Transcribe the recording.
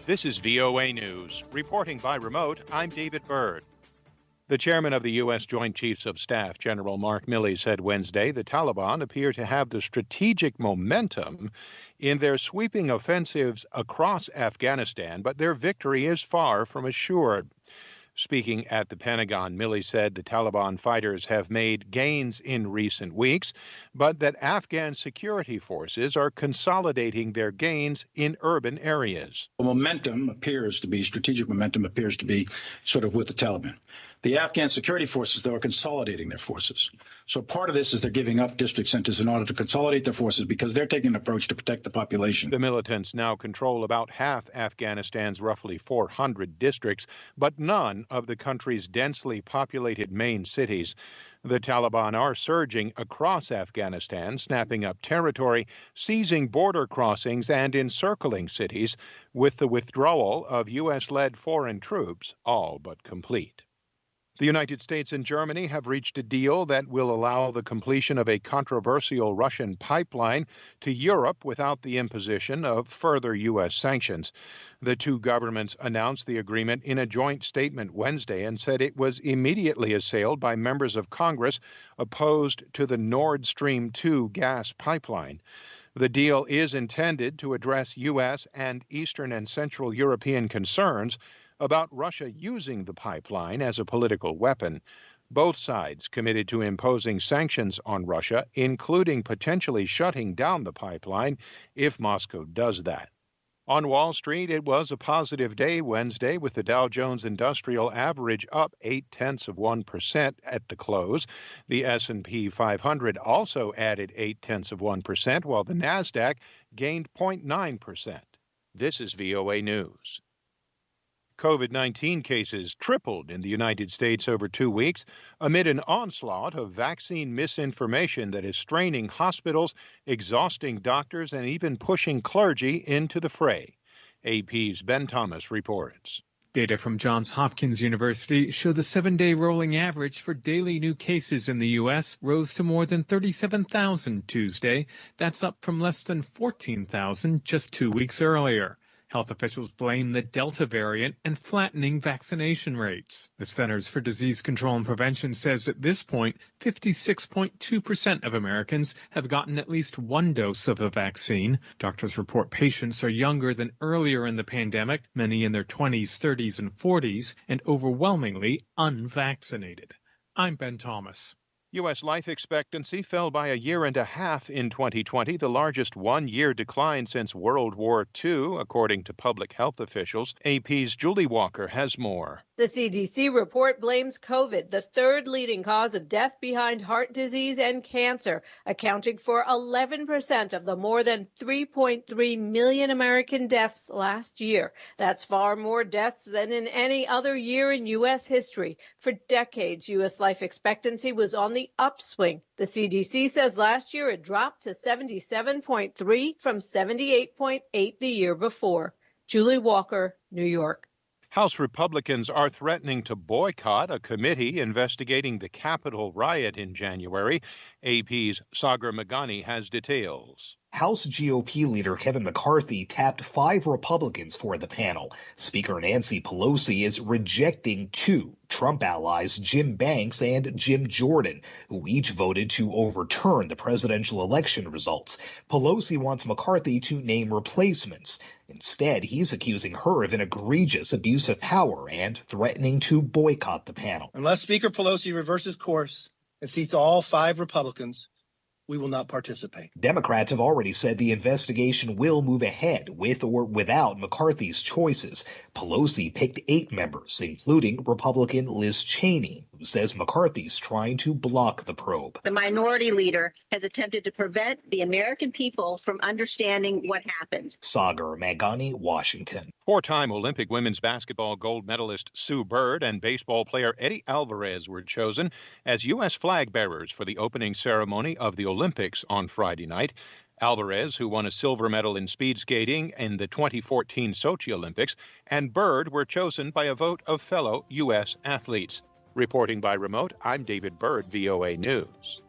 This is VOA News. Reporting by remote, I'm David Byrd. The chairman of the U.S. Joint Chiefs of Staff, General Mark Milley, said Wednesday the Taliban appear to have the strategic momentum in their sweeping offensives across Afghanistan, but their victory is far from assured. Speaking at the Pentagon, Milley said the Taliban fighters have made gains in recent weeks, but that Afghan security forces are consolidating their gains in urban areas. Strategic momentum appears to be sort of with the Taliban. The Afghan security forces, though, are consolidating their forces. So part of this is they're giving up district centers in order to consolidate their forces because they're taking an approach to protect the population. The militants now control about half Afghanistan's roughly 400 districts, but none of the country's densely populated main cities. The Taliban are surging across Afghanistan, snapping up territory, seizing border crossings, and encircling cities, with the withdrawal of U.S.-led foreign troops all but complete. The United States and Germany have reached a deal that will allow the completion of a controversial Russian pipeline to Europe without the imposition of further U.S. sanctions. The two governments announced the agreement in a joint statement Wednesday and said it was immediately assailed by members of Congress opposed to the Nord Stream 2 gas pipeline. The deal is intended to address U.S. and Eastern and Central European concerns about Russia using the pipeline as a political weapon. Both sides committed to imposing sanctions on Russia, including potentially shutting down the pipeline if Moscow does that. On Wall Street, it was a positive day Wednesday, with the Dow Jones Industrial Average up 0.8% at the close. The S&P 500 also added 0.8%, while the Nasdaq gained 0.9%. This is VOA News. COVID-19 cases tripled in the United States over 2 weeks amid an onslaught of vaccine misinformation that is straining hospitals, exhausting doctors, and even pushing clergy into the fray. AP's Ben Thomas reports. Data from Johns Hopkins University show the 7-day rolling average for daily new cases in the U.S. rose to more than 37,000 Tuesday. That's up from less than 14,000 just 2 weeks earlier. Health officials blame the Delta variant and flattening vaccination rates. The Centers for Disease Control and Prevention says at this point, 56.2% of Americans have gotten at least one dose of a vaccine. Doctors report patients are younger than earlier in the pandemic, many in their 20s, 30s, and 40s, and overwhelmingly unvaccinated. I'm Ben Thomas. U.S. life expectancy fell by 1.5 years in 2020, the largest one-year decline since World War II, according to public health officials. AP's Julie Walker has more. The CDC report blames COVID, the third leading cause of death behind heart disease and cancer, accounting for 11% of the more than 3.3 million American deaths last year. That's far more deaths than in any other year in U.S. history. For decades, U.S. life expectancy was on the upswing. The CDC says last year it dropped to 77.3 from 78.8 the year before. Julie Walker, New York. House Republicans are threatening to boycott a committee investigating the Capitol riot in January. AP's Sagar Meghani has details. House GOP leader Kevin McCarthy tapped 5 Republicans for the panel. Speaker Nancy Pelosi is rejecting 2 Trump allies, Jim Banks and Jim Jordan, who each voted to overturn the presidential election results. Pelosi wants McCarthy to name replacements. Instead, he's accusing her of an egregious abuse of power and threatening to boycott the panel. Unless Speaker Pelosi reverses course and seats all 5 Republicans, we will not participate. Democrats have already said the investigation will move ahead with or without McCarthy's choices. Pelosi picked 8 members, including Republican Liz Cheney, who says McCarthy's trying to block the probe. The minority leader has attempted to prevent the American people from understanding what happened. Sagar Meghani, Washington. 4-time Olympic women's basketball gold medalist Sue Bird and baseball player Eddie Alvarez were chosen as U.S. flag bearers for the opening ceremony of the Olympics on Friday night. Alvarez, who won a silver medal in speed skating in the 2014 Sochi Olympics, and Bird were chosen by a vote of fellow U.S. athletes. Reporting by remote, I'm David Byrd, VOA News.